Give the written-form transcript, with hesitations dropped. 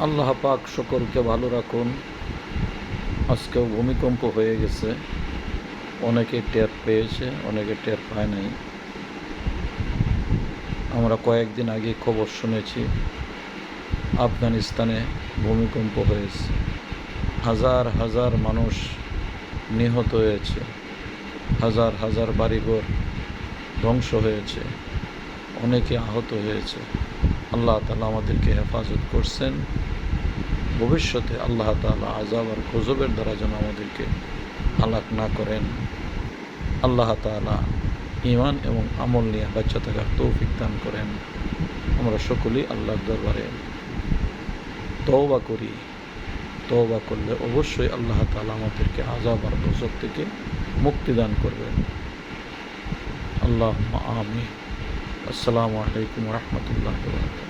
আল্লাহ পাক সকলকে ভালো রাখুন। আজকেও ভূমিকম্প হয়ে গেছে, অনেকে টের পেয়েছে, অনেকে টের পায় নাই। আমরা কয়েকদিন আগে খবর শুনেছি আফগানিস্তানে ভূমিকম্প হয়েছে, হাজার হাজার মানুষ নিহত হয়েছে, হাজার হাজার বাড়িঘর ধ্বংস হয়েছে, অনেকে আহত হয়েছে। আল্লাহ তাআলা আমাদেরকে হেফাজত করছেন। ভবিষ্যতে আল্লাহ তাআলা আযাব আর গজবের দ্বারা যেন আমাদেরকে হালাক না করেন। আল্লাহ তাআলা ঈমান এবং আমল নিয়ে বাঁচা থাকার তৌফিক দান করেন। আমরা সকলেই আল্লাহর দরবারে তওবা করি। তওবা করলে অবশ্যই আল্লাহ তাআলা আমাদেরকে আযাব আর গজব থেকে মুক্তি দান করবেন। আল্লাহুম্মা আমিন। আসসালামু আলাইকুম ওয়া রাহমাতুল্লাহি ওয়া বারাকাতুহু।